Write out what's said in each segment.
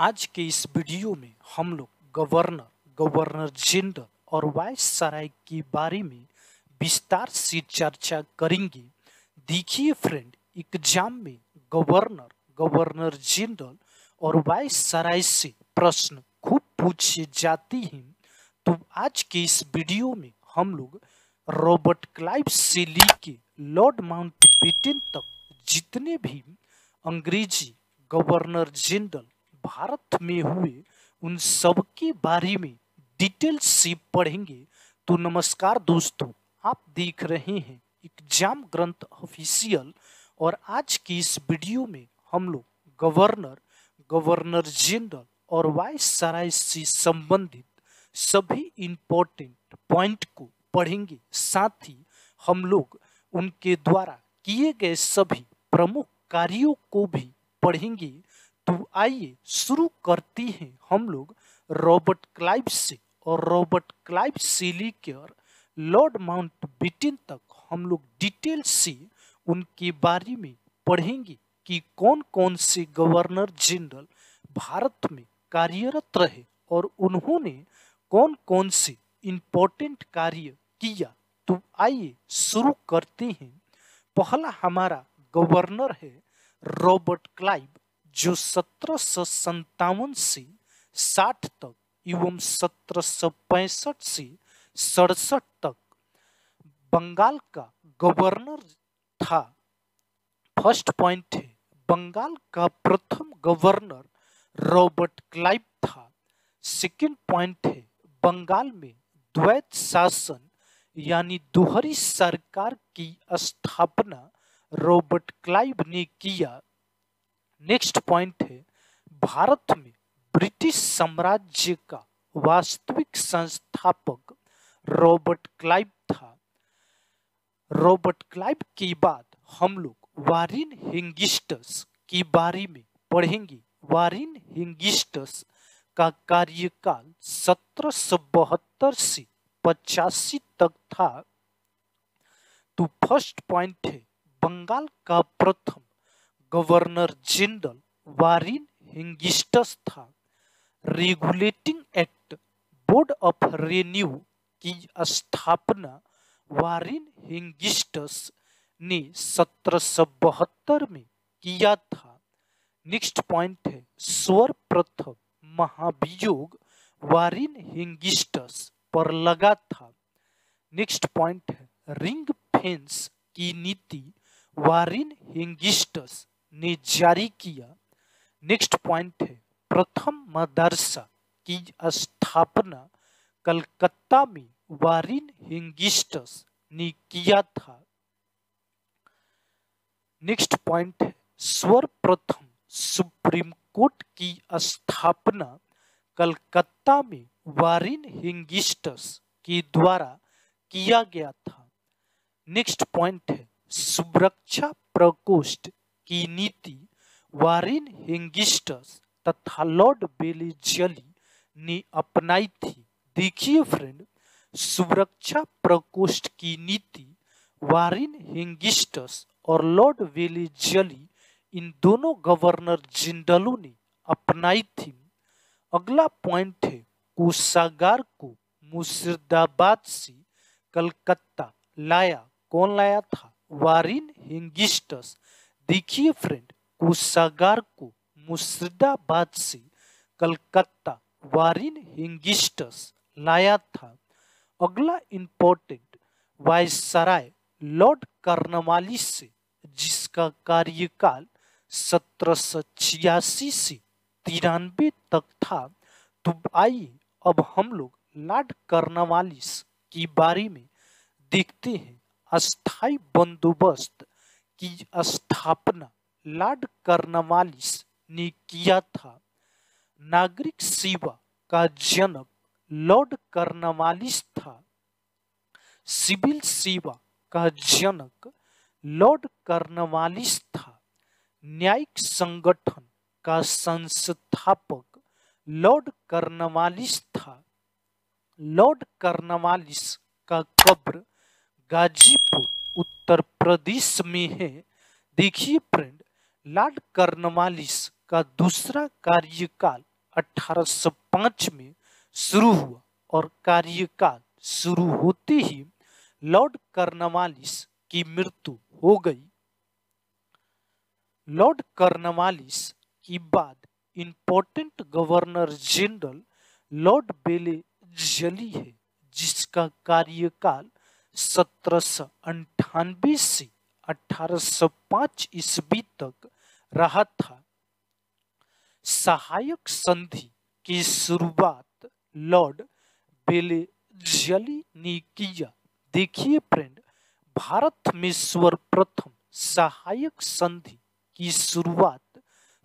आज के इस वीडियो में हम लोग गवर्नर जनरल और वायसराय के बारे में विस्तार से चर्चा करेंगे। देखिए फ्रेंड, एग्जाम में गवर्नर जनरल और वायसराय से प्रश्न खूब पूछे जाते हैं। तो आज के इस वीडियो में हम लोग रॉबर्ट क्लाइव से लेके लॉर्ड माउंटबेटन तक जितने भी अंग्रेजी गवर्नर जनरल भारत में हुए उन सब के बारे में डिटेल से पढ़ेंगे। तो नमस्कार दोस्तों, आप देख रहे हैं एग्जाम ग्रंथ ऑफिशियल और आज की इस वीडियो में हम लोग गवर्नर जनरल और वायसराय से संबंधित सभी इंपॉर्टेंट पॉइंट को पढ़ेंगे। साथ ही हम लोग उनके द्वारा किए गए सभी प्रमुख कार्यों को भी पढ़ेंगे। तो आइए शुरू करते हैं हम लोग रॉबर्ट क्लाइव से, और रॉबर्ट क्लाइव से लेकर लॉर्ड माउंटबेटन तक हम लोग डिटेल से उनके बारे में पढ़ेंगे कि कौन कौन से गवर्नर जनरल भारत में कार्यरत रहे और उन्होंने कौन कौन से इंपॉर्टेंट कार्य किया। तो आइए शुरू करते हैं। पहला हमारा गवर्नर है रॉबर्ट क्लाइव, जो 1757 से 60 तक एवं 1765 से 67 तक बंगाल का गवर्नर था। फर्स्ट पॉइंट है, बंगाल का प्रथम गवर्नर रॉबर्ट क्लाइव था। सेकंड पॉइंट है, बंगाल में द्वैत शासन यानी दोहरी सरकार की स्थापना रॉबर्ट क्लाइव ने किया। नेक्स्ट पॉइंट है, भारत में ब्रिटिश साम्राज्य का वास्तविक संस्थापक रॉबर्ट क्लाइव था। रॉबर्ट क्लाइव के बाद हम लोग वारेन हेंगिस्टस के बारे में पढ़ेंगे। वारेन हेंगिस्टस का कार्यकाल 1772 से 85 तक था। तो फर्स्ट पॉइंट है, बंगाल का प्रथम गवर्नर जनरल वारेन हेंगिस्टस था। Regulating act board of revenue की स्थापना वारेन हेंगिस्टस ने 1772 में किया था। नेक्स्ट पॉइंट है, सर्वप्रथम महाभियोग वारेन हेंगिस्टस पर लगा था। नेक्स्ट पॉइंट है, रिंग फेंस की नीति वारेन हेंगिस्टस ने जारी किया। नेक्स्ट पॉइंट है, प्रथम मदरसा की स्थापना कलकत्ता में वारेन हेंगिस्टस ने किया था। नेक्स्ट पॉइंट है, सर्वप्रथम सुप्रीम कोर्ट की स्थापना कलकत्ता में वारेन हेंगिस्टस के द्वारा किया गया था। नेक्स्ट पॉइंट है, सुरक्षा प्रकोष्ठ की नीति वारेन हेंगिस्टस तथा लॉर्ड वेलेस्ली ने अपनाई थी। देखिए फ्रेंड, सुरक्षा प्रकोष्ठ की नीति वारेन हेंगिस्टस और लॉर्ड वेलेस्ली इन दोनों गवर्नर जनरलों ने अपनाई थी। अगला पॉइंट है, कोषागार को मुर्शिदाबाद से कलकत्ता लाया। कौन लाया था? वारेन हेंगिस्टस। देखिए फ्रेंड, कोषागार को मुर्शिदाबाद से कलकत्ता वारेन हेंगिस्टस लाया था। अगला इंपॉर्टेंट, वायसराय लॉर्ड कॉर्नवालिस से, जिसका कार्यकाल 1786 से 93 तक था। तो आइए अब हम लोग लॉर्ड कॉर्नवालिस के बारे में देखते हैं। अस्थाई बंदोबस्त की स्थापना लॉर्ड कॉर्नवालिस ने किया था। नागरिक सेवा का जनक लॉर्ड कॉर्नवालिस था। सिविल सेवा का जनक लॉर्ड कॉर्नवालिस था। न्यायिक संगठन का संस्थापक लॉर्ड कॉर्नवालिस था। लॉर्ड कॉर्नवालिस का कब्र गाजीपुर उत्तर प्रदेश में है। देखिए फ्रेंड, लॉर्ड कॉर्नवालिस का दूसरा कार्यकाल 1805 में शुरू हुआ और कार्यकाल शुरू होते ही लॉर्ड कॉर्नवालिस की मृत्यु हो गई। लॉर्ड कॉर्नवालिस के बाद इंपॉर्टेंट गवर्नर जनरल लॉर्ड बेलेजली है, जिसका कार्यकाल 1798 से 1805 ईस्वी तक रहा था। सहायक संधि की शुरुआत लॉर्ड बेलेजली ने किया। देखिए फ्रेंड, भारत में सर्वप्रथम सहायक संधि की शुरुआत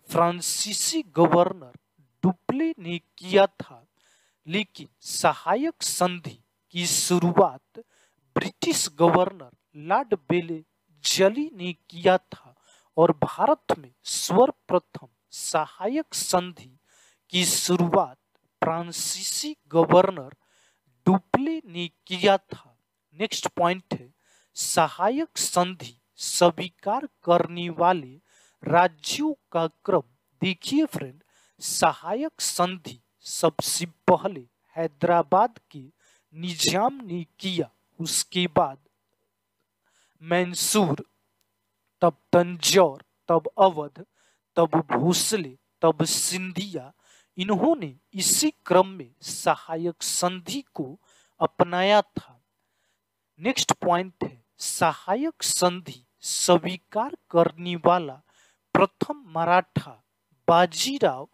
फ्रांसीसी गवर्नर डुप्ले ने किया था, लेकिन सहायक संधि की शुरुआत ब्रिटिश गवर्नर लॉर्ड बेलेजली ने किया था और भारत में सर्वप्रथम सहायक संधि की शुरुआत फ्रांसीसी गवर्नर डुप्ले ने किया था। नेक्स्ट पॉइंट है, सहायक संधि स्वीकार करने वाले राज्यों का क्रम। देखिए फ्रेंड, सहायक संधि सबसे पहले हैदराबाद के निजाम ने किया, उसके बाद मैसूर, तब तंजौर, तब अवध, तब भोसले, तब सिंधिया। इन्होंने इसी क्रम में सहायक संधि को अपनाया था। नेक्स्ट पॉइंट है, सहायक संधि स्वीकार करने वाला प्रथम मराठा बाजीराव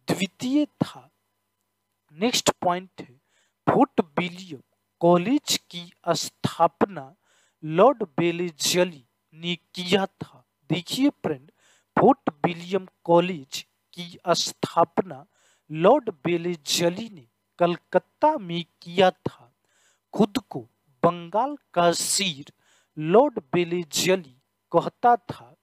द्वितीय था। नेक्स्ट पॉइंट है, फोर्ट विलियम कॉलेज की स्थापना लॉर्ड बेलेजली ने किया था। देखिए फ्रेंड, फोर्ट विलियम कॉलेज की स्थापना लॉर्ड बेलेजली ने कलकत्ता में किया था। खुद को बंगाल का सिर लॉर्ड बेलेजली कहता था।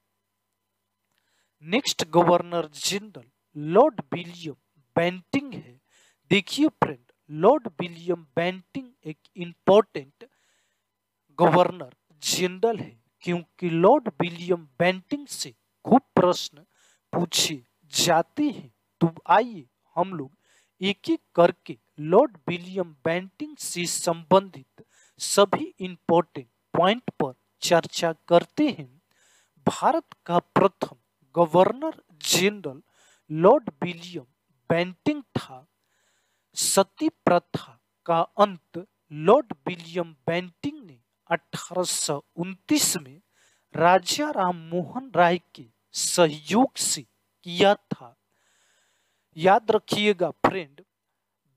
Next governor general Lord William Bentinck है। देखिए फ्रेंड, लॉर्ड विलियम बेंटिंग एक इंपॉर्टेंट गवर्नर जनरल है, क्योंकि लॉर्ड विलियम बेंटिंग से खूब प्रश्न पूछे जाते हैं। तो आइए हम लोग एक एक करके लॉर्ड विलियम बेंटिंग से संबंधित सभी इंपॉर्टेंट पॉइंट पर चर्चा करते हैं। भारत का प्रथम governor general Lord William Bentinck था। सती प्रथा का अंत लॉर्ड विलियम बेंटिंग ने 1829 में राजा राम मोहन राय के सहयोग से किया था। याद रखिएगा फ्रेंड,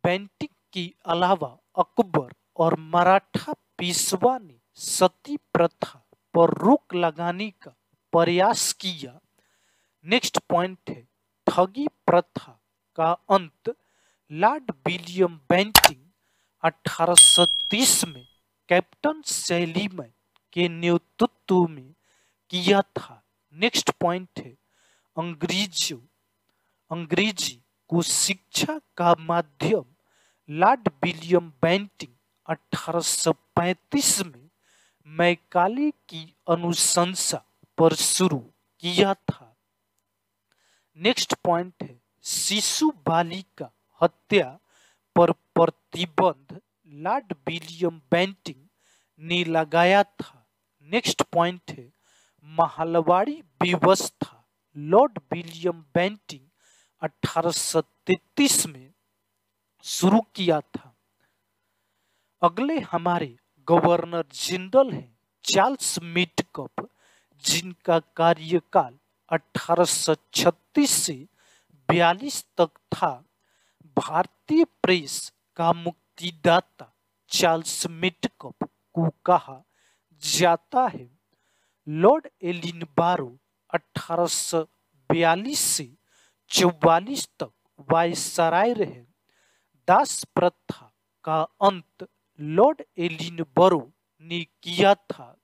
बेंटिंग के अलावा अकबर और मराठा पेशवा ने सती प्रथा पर रोक लगाने का प्रयास किया। नेक्स्ट पॉइंट है, ठगी प्रथा का अंत लॉर्ड विलियम बेंटिंग 1830 में कैप्टन सैलीमैन के नेतृत्व में किया था। नेक्स्ट पॉइंट है, अंग्रेजी को शिक्षा का माध्यम लॉर्ड विलियम बेंटिंग 1835 में मैकाले की अनुशंसा पर शुरू किया था। नेक्स्ट पॉइंट है, शिशु बालिका हत्या पर प्रतिबंध लॉर्ड विलियम बेंटिंग ने लगाया था। नेक्स्ट पॉइंट है, महलवाड़ी व्यवस्था लॉर्ड विलियम बेंटिंग 1833 में शुरू किया था। अगले हमारे गवर्नर जनरल हैं चार्ल्स मेटकप, जिनका कार्यकाल 1836 से 42 तक था। भारतीय प्रेस का मुक्तिदाता चार्ल्स मेटकप को कहा जाता है। लॉर्ड एलिनबारो 1842 से 44 तक वायसराय रहे। दास प्रथा का अंत लॉर्ड एलिनबारो ने किया था।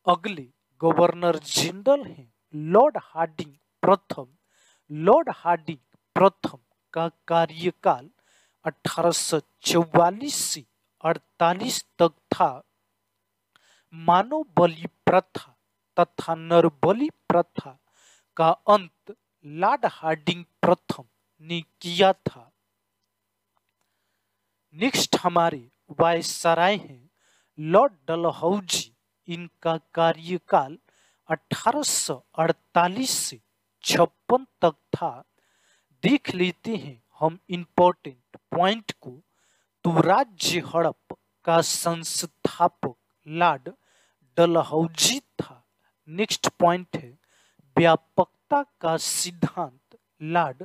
अगले गवर्नर जनरल हैं लॉर्ड हार्डिंग प्रथम। लॉर्ड हार्डिंग प्रथम का कार्यकाल 1844 से 48 तक था। मानव बलि प्रथा तथा नरबलि प्रथा का अंत लॉर्ड हार्डिंग प्रथम ने किया था। नेक्स्ट हमारे वायसराय हैं लॉर्ड डलहौजी। इनका कार्यकाल 1848 से 56 तक था। देख लेते हैं हम इम्पोर्टेंट पॉइंट को। तो राज्य हड़प का संस्थापक लॉर्ड डलहौजी था। नेक्स्ट पॉइंट है व्यापकता का सिद्धांत लॉर्ड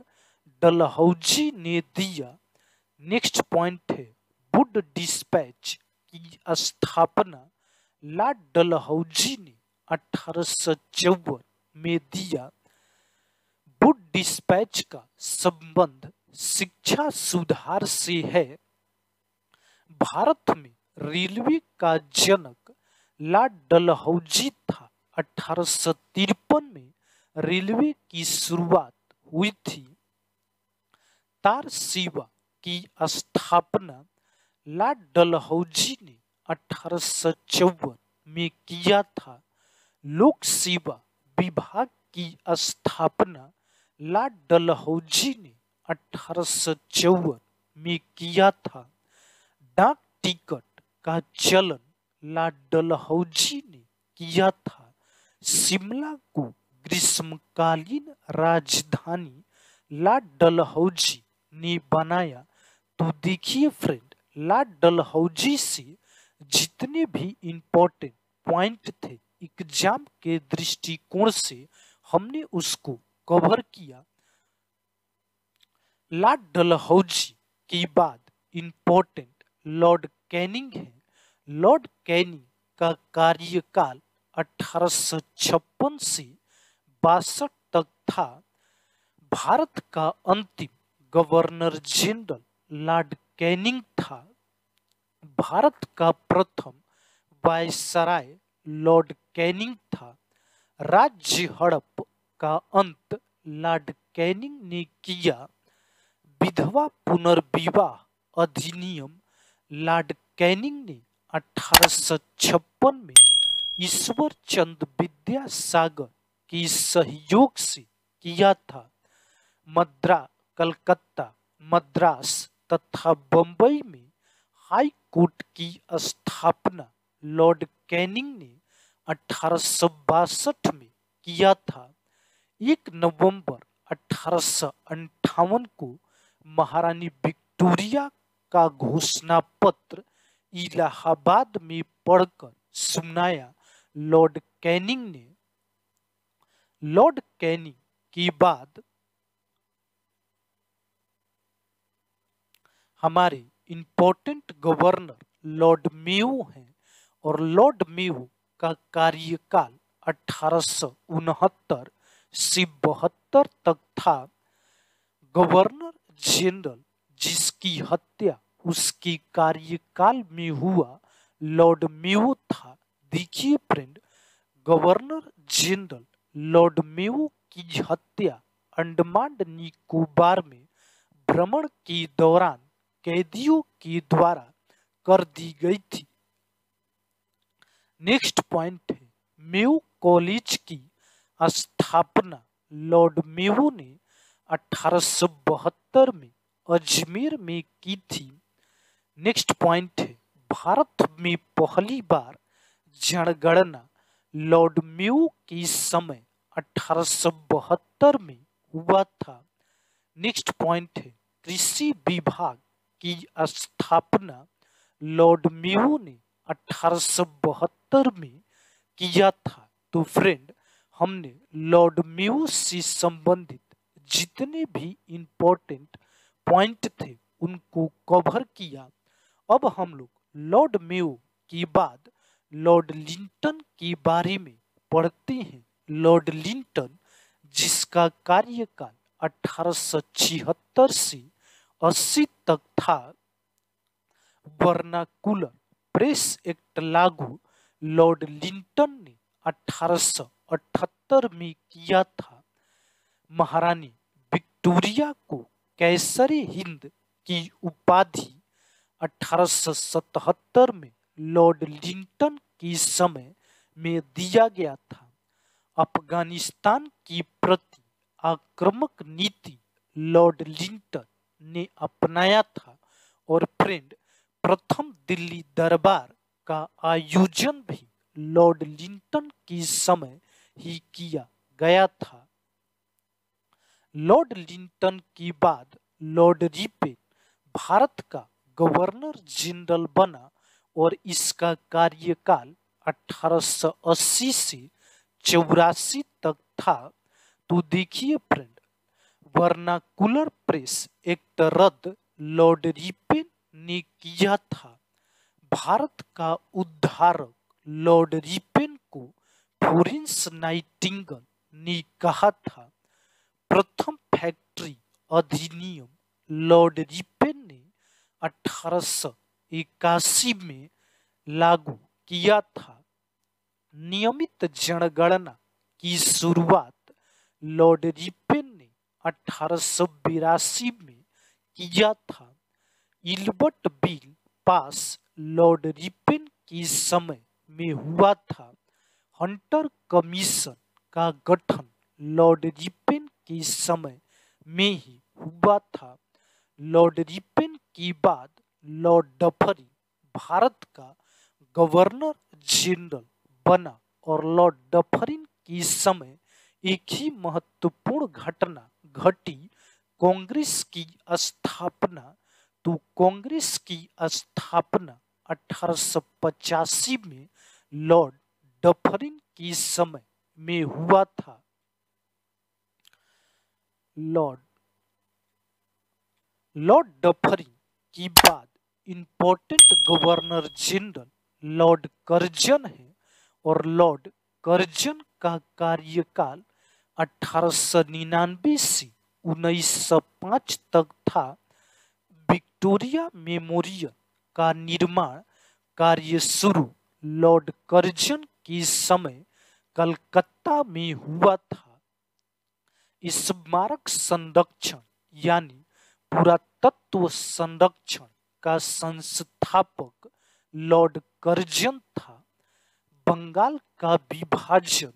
डलहौजी ने दिया। नेक्स्ट पॉइंट है वुड डिस्पैच की स्थापना लॉर्ड डलहौजी ने 1854 में दिया। वुड डिस्पैच का संबंध शिक्षा सुधार से है। भारत में रेलवे का जनक लॉर्ड डलहौजी था। 1853 में रेलवे की शुरुआत हुई थी। तार सेवा की स्थापना लॉर्ड डलहौजी ने 1854 में किया था। लोक सेवा विभाग की स्थापना लॉर्ड डलहौजी ने 1854 में किया था। डाक टिकट का चलन लॉर्ड डलहौजी ने किया था। शिमला को ग्रीष्मकालीन राजधानी लॉर्ड डलहौजी ने बनाया। तो देखिए फ्रेंड, लॉर्ड डलहौजी से जितने भी इंपॉर्टेंट पॉइंट थे एग्जाम के दृष्टिकोण से हमने उसको कवर किया। लॉर्ड डलहौजी के बाद इंपॉर्टेंट लॉर्ड कैनिंग है। लॉर्ड कैनिंग का कार्यकाल 1856 से 62 तक था। भारत का अंतिम गवर्नर जनरल लॉर्ड कैनिंग था। भारत का प्रथम वायसराय लॉर्ड कैनिंग था। राज्य हड़प का अंत लॉर्ड कैनिंग ने किया। विधवा पुनर्विवाह अधिनियम लॉर्ड कैनिंग ने 1856 में ईश्वर चंद विद्यासागर के सहयोग से किया था। कलकत्ता, मद्रास तथा बंबई में हाई कोर्ट की स्थापना लॉर्ड कैनिंग ने 1862 में किया था। 1 नवंबर 1858 को महारानी विक्टोरिया का घोषणा पत्र इलाहाबाद में पढ़कर सुनाया लॉर्ड कैनिंग ने। लॉर्ड कैनिंग के बाद हमारे इंपॉर्टेंट गवर्नर लॉर्ड मेयो हैं और लॉर्ड मेयो का कार्यकाल 1869 से 72 तक था। गवर्नर जनरल जिसकी हत्या उसके कार्यकाल में हुआ लॉर्ड मेयो था। देखिए friend, governor general Lord Mayo की हत्या अंडमान निकोबार में भ्रमण के दौरान कैदियों के द्वारा कर दी गई थी। नेक्स्ट पॉइंट है मेयो कॉलेज की स्थापना लॉर्ड मेयो ने 1872 में अजमेर में की थी। नेक्स्ट पॉइंट है भारत में पहली बार जनगणना लॉर्ड मेयो के समय 1872 में हुआ था। नेक्स्ट पॉइंट है कृषि विभाग की स्थापना लॉर्ड मेयो ने 1872 में किया था। तो फ्रेंड, हमने लॉर्ड मेयो से संबंधित जितने भी इंपॉर्टेंट पॉइंट थे उनको कवर किया। अब हम लोग लॉर्ड मेयो के बाद लॉर्ड लिंटन के बारे में पढ़ते हैं। लॉर्ड लिंटन जिसका कार्यकाल 1876 से 80 तक था। वर्नाकुलर प्रेस एक्ट लागू लॉर्ड लिंटन ने 1878 में किया था। महारानी विक्टोरिया को कैसरे हिंद की उपाधि 1877 में लॉर्ड लिंटन के समय में दिया गया था। अफगानिस्तान की प्रति आक्रामक नीति लॉर्ड लिंटन ने अपनाया था और फ्रेंड प्रथम दिल्ली दरबार का आयोजन भी लॉर्ड लिंटन के समय ही किया गया था। लॉर्ड लिंटन के बाद लॉर्ड रिपेन भारत का गवर्नर जनरल बना और इसका कार्यकाल 1880 से 84 तक था। तो देखिए फ्रेंड, वर्नाकुलर प्रेस एक्ट रद्द लॉर्ड रिपेन ने किया था। भारत का उद्धारक लॉर्ड रिपेन को फ्लोरेंस नाइटिंगेल ने कहा था। प्रथम फैक्ट्री अधिनियम लॉर्ड रिपेन ने 1881 में लागू किया था। नियमित जनगणना की शुरुआत लॉर्ड रिपेन ने 1882 में किया था। Ilbert bill pass Lord ripen के समय में हुआ था। हंटर कमीशन का गठन लॉर्ड रिपेन के समय में ही हुआ था। लॉर्ड रिपेन के बाद लॉर्ड डफरिन भारत का गवर्नर जनरल बना और लॉर्ड डफरिन के समय एक ही महत्वपूर्ण घटना घटी, कांग्रेस की स्थापना। तो कांग्रेस की स्थापना 1885 में लॉर्ड डफरिन के समय में हुआ था। लॉर्ड डफरिन के बाद important governor general Lord Curzon है और लॉर्ड कर्जन का कार्यकाल 1899 से 1905 तक था। विक्टोरिया मेमोरियल का निर्माण कार्य शुरू लॉर्ड कर्जन के समय कलकत्ता में हुआ था। स्मारक संरक्षण यानी पुरातत्व संरक्षण का संस्थापक लॉर्ड कर्जन था। बंगाल का विभाजन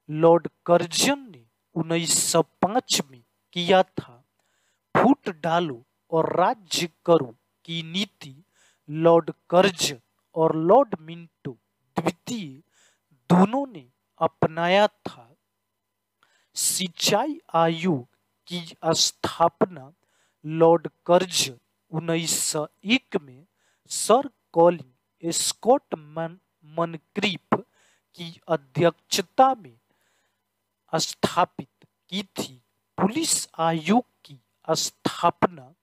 लॉर्ड कर्जन ने 1905 में किया था। फूट डालो और राज्य करो की नीति लॉर्ड कर्जन और लॉर्ड मिंटो द्वितीय दोनों ने अपनाया था। सिंचाई आयोग की स्थापना लॉर्ड कर्जन 1901 में सर कॉलिन स्कॉट मनक्रीफ की अध्यक्षता में स्थापित की थी। पुलिस आयोग की स्थापना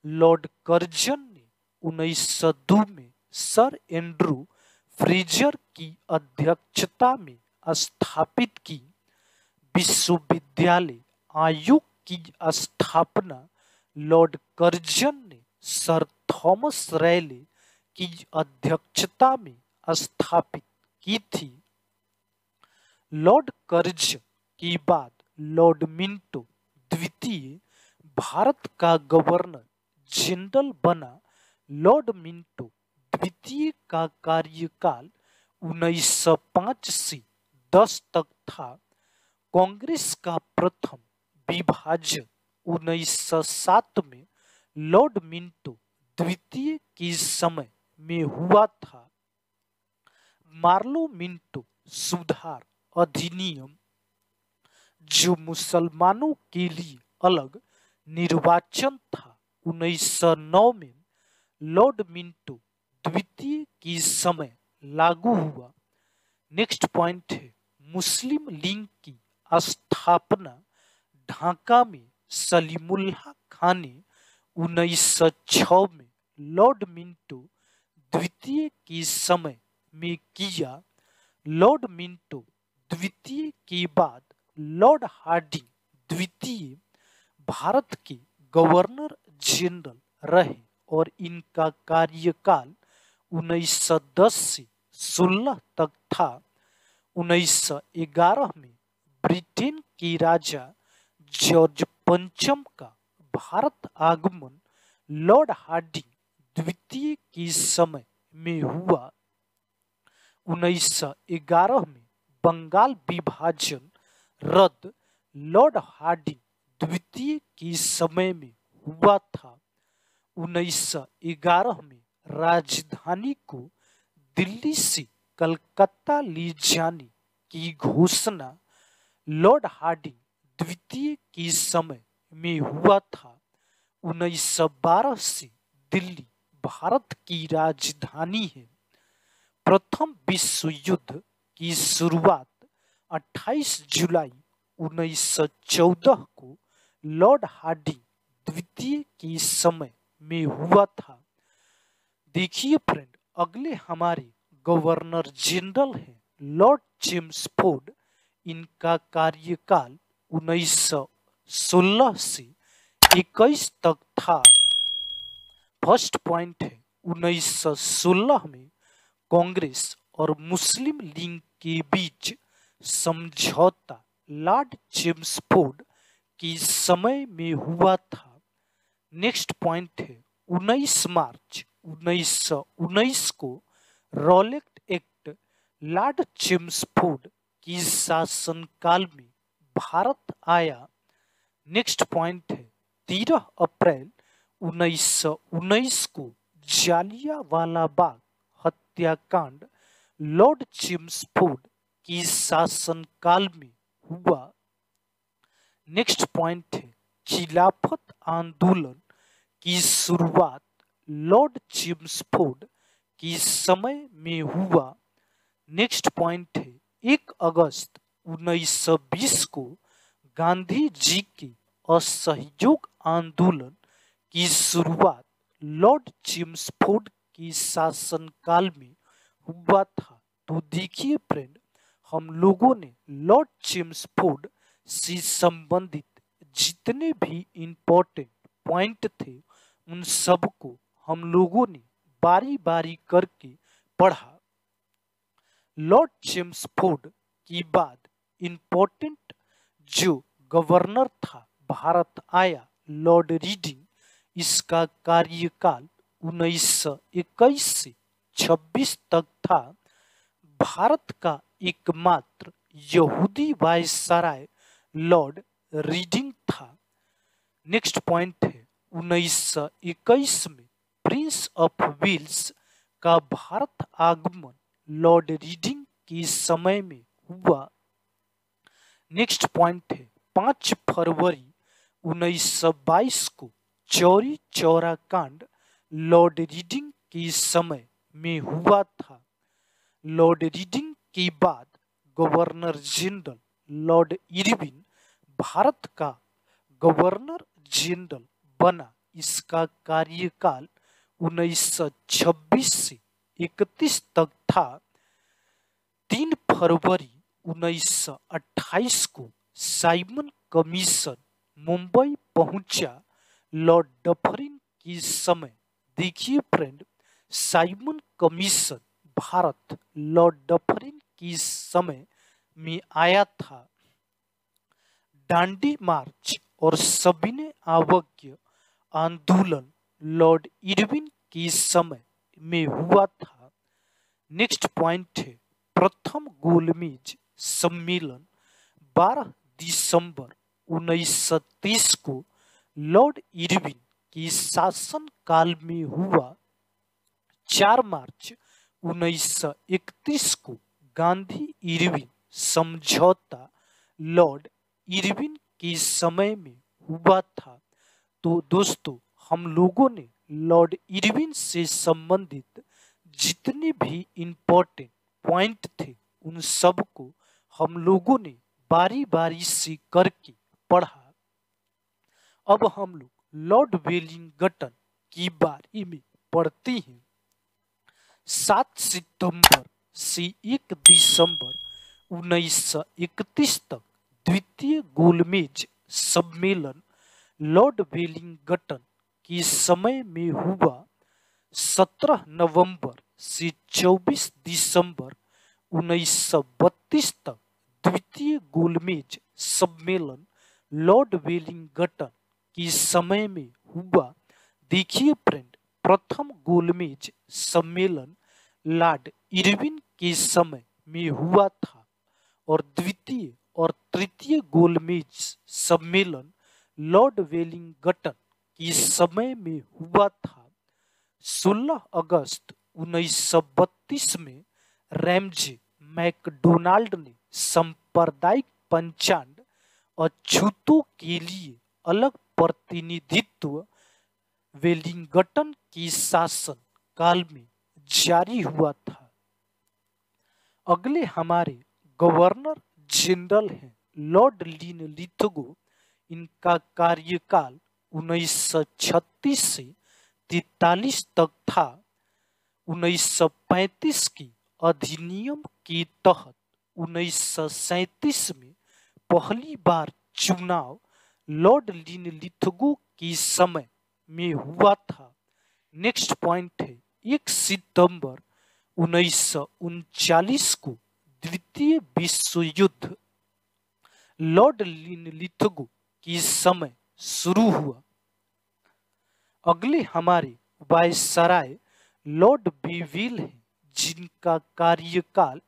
लॉर्ड कर्जन ने 1902 में सर एंड्रू फ्रेजर की अध्यक्षता में स्थापित की। विश्वविद्यालय आयोग की स्थापना लॉर्ड कर्जन ने सर थॉमस रैले की अध्यक्षता में स्थापित की थी। लॉर्ड कर्जन के बाद लॉर्ड मिंटो द्वितीय भारत का गवर्नर जनरल बना। लॉर्ड मिंटो द्वितीय का कार्यकाल 1905 से 10 तक था। कांग्रेस का प्रथम विभाजन 1907 में लॉर्ड मिंटो द्वितीय के समय में हुआ था। मार्लो मिंटो सुधार अधिनियम, जो मुसलमानों के लिए अलग निर्वाचन था, 1909 में लॉर्ड मिंटो द्वितीय के समय लागू हुआ। नेक्स्ट पॉइंट है मुस्लिम लीग की स्थापना। ढाका में सलीमुल्लाह खान ने 1906 में लॉर्ड मिंटो द्वितीय के समय में किया। लॉर्ड मिंटो द्वितीय के बाद लॉर्ड हार्डिंग द्वितीय भारत के गवर्नर जनरल रहे और इनका कार्यकाल 1910 से 16 तक था। 1911 में ब्रिटेन के राजा जॉर्ज पंचम का भारत आगमन लॉर्ड हार्डिंग द्वितीय के समय में हुआ। 1911 में बंगाल विभाजन रद्द लॉर्ड हार्डिंग द्वितीय के समय में हुआ था। 1911 में राजधानी को दिल्ली से कलकत्ता ले जाने की घोषणा लॉर्ड हार्डिंग द्वितीय के समय में हुआ था। 1912 से दिल्ली भारत की राजधानी है। प्रथम विश्व युद्ध की शुरुआत 28 जुलाई 1914 को लॉर्ड हार्डिंग द्वितीय के समय में हुआ था। देखिए फ्रेंड, अगले हमारे गवर्नर जनरल हैं लॉर्ड चेम्सफोर्ड। इनका कार्यकाल 1916 से 21 तक था। फर्स्ट पॉइंट है, 1916 में कांग्रेस और मुस्लिम लीग के बीच समझौता लॉर्ड चेम्सफोर्ड के समय में हुआ था। नेक्स्ट पॉइंट है, 19 मार्च 1919 को रॉलेट एक्ट लॉर्ड चेम्सफोर्ड की शासनकाल में भारत आया। नेक्स्ट पॉइंट है, 13 अप्रैल 1919 को जालियांवाला बाग हत्याकांड लॉर्ड चेम्सफोर्ड की शासनकाल में हुआ। नेक्स्ट पॉइंट है, खिलाफत आंदोलन की शुरुआत लॉर्ड चेम्सफोर्ड के समय में हुआ। नेक्स्ट पॉइंट है, 1 अगस्त 1920 को गांधी जी के असहयोग आंदोलन की शुरुआत लॉर्ड चेम्सफोर्ड के शासनकाल में हुआ था। तो देखिए फ्रेंड, हम लोगों ने लॉर्ड चेम्सफोर्ड से संबंधित जितने भी इंपॉर्टेंट पॉइंट थे उन सब को हम लोगों ने बारी बारी करके पढ़ा। लॉर्ड चेम्सफोर्ड के बाद इंपॉर्टेंट जो गवर्नर था भारत आया लॉर्ड रीडिंग। इसका कार्यकाल 1921 से 26 तक था। भारत का एकमात्र यहूदी वायसराय लॉर्ड रीडिंग था। नेक्स्ट पॉइंट है, 1921 में प्रिंस ऑफ वेल्स का भारत आगमन लॉर्ड रीडिंग के समय में हुआ। नेक्स्ट पॉइंट है, 5 फरवरी 1922 को चौरी चौरा कांड लॉर्ड रीडिंग के समय में हुआ था। लॉर्ड रीडिंग के बाद governor general Lord Irwin Bharat का गवर्नर जनरल बना। इसका कार्यकाल 1926 से 31 तक था। 3 फरवरी 1928 को साइमन कमीशन मुंबई पहुंचा लॉर्ड डफरिन के समय। देखिए friend, Simon commission Bharat Lord Dufferin के समय में आया था। दांडी मार्च और सविनय अवज्ञा आंदोलन लॉर्ड इरविन के समय में हुआ था। नेक्स्ट पॉइंट है, प्रथम गोलमेज सम्मेलन 12 दिसंबर 1930 को लॉर्ड इरविन के शासन काल में हुआ। 4 मार्च 1931 को गांधी इरविन समझौता लॉर्ड इरविन के समय में हुआ था। तो दोस्तों, हम लोगों ने लॉर्ड इरविन से संबंधित जितने भी इंपॉर्टेंट पॉइंट थे उन सब को हम लोगों ने बारी बारी से करके पढ़ा। अब हम लोग लॉर्ड वेलिंगटन की बारे में पढ़ते हैं। 7 सितंबर से 1 दिसंबर 1931 तक द्वितीय गोलमेज सम्मेलन लॉर्ड वेलिंगटन के समय में हुआ। 17 नवंबर से 24 दिसंबर 1932 तक द्वितीय गोलमेज सम्मेलन लॉर्ड वेलिंगटन के समय में हुआ। देखिए फ्रेंड, प्रथम गोलमेज सम्मेलन लॉर्ड इरविन के समय में हुआ था और द्वितीय और तृतीय गोलमेज सम्मेलन लॉर्ड वेलिंगटन के समय में हुआ था। 16 अगस्त 1932 में रैमजे मैकडोनाल्ड ने सांप्रदायिक पंचांग अछूतों के लिए अलग प्रतिनिधित्व वेलिंगटन के शासन काल में जारी हुआ था। अगले हमारे गवर्नर जनरल हैं लॉर्ड लिनलिथगो। इनका कार्यकाल 1936 से 43 तक था। 1935 की अधिनियम के तहत 1937 में पहली बार चुनाव लॉर्ड लिनलिथगो के समय में हुआ था। नेक्स्ट पॉइंट है 1 सितंबर 1939 को द्वितीय विश्व युद्ध लॉर्ड लिनलिथगो के समय शुरू हुआ। अगले हमारे वायसराय लॉर्ड बेविल हैं, जिनका कार्यकाल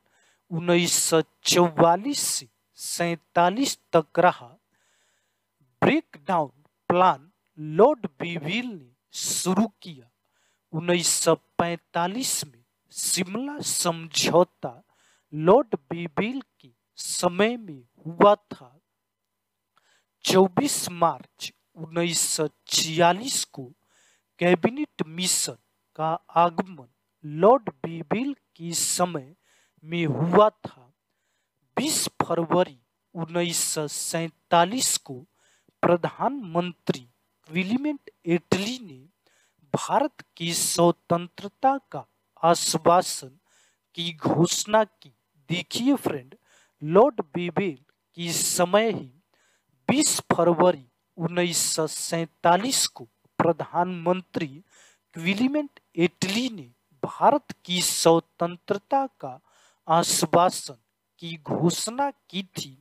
1944 से 47 तक रहा। ब्रेकडाउन प्लान लॉर्ड बेविल ने शुरू किया। 1945 में शिमला समझौता लॉर्ड बेविल के समय में हुआ था। 24 मार्च 1946 को कैबिनेट मिशन का आगमन लॉर्ड बेविल के समय में हुआ था। 20 फरवरी 1947 को प्रधानमंत्री क्लीमेंट एटली ने भारत की स्वतंत्रता का आश्वासन की घोषणा की। देखिए फ्रेंड, लॉर्ड बेविल के समय ही 20 फरवरी 1947 को प्रधानमंत्री क्लीमेंट एटली ने भारत की स्वतंत्रता का आश्वासन की घोषणा की थी।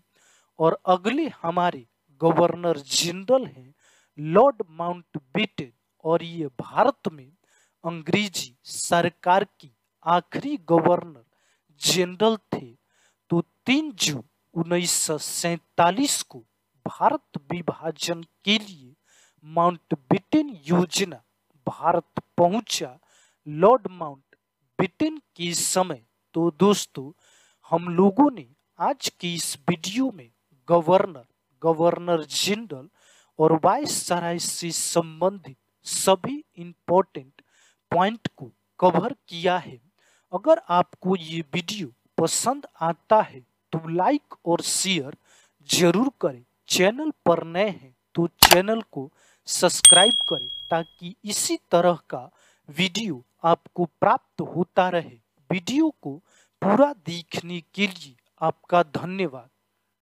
और अगले हमारे गवर्नर जनरल हैं लॉर्ड माउंटबेटन, और ये भारत में अंग्रेजी सरकार की आखिरी गवर्नर जनरल थे। तो 3 जून 1947 को भारत विभाजन के लिए माउंटबेटन योजना भारत पहुंचा लॉर्ड माउंटबेटन के समय। तो दोस्तों, हम लोगों ने आज की इस वीडियो में गवर्नर, गवर्नर जनरल और वायसराय से संबंधित सभी इंपॉर्टेंट पॉइंट को कवर किया है। अगर आपको ये वीडियो पसंद आता है तो लाइक और शेयर जरूर करें। चैनल पर नए हैं तो चैनल को सब्सक्राइब करें ताकि इसी तरह का वीडियो आपको प्राप्त होता रहे। वीडियो को पूरा देखने के लिए आपका धन्यवाद।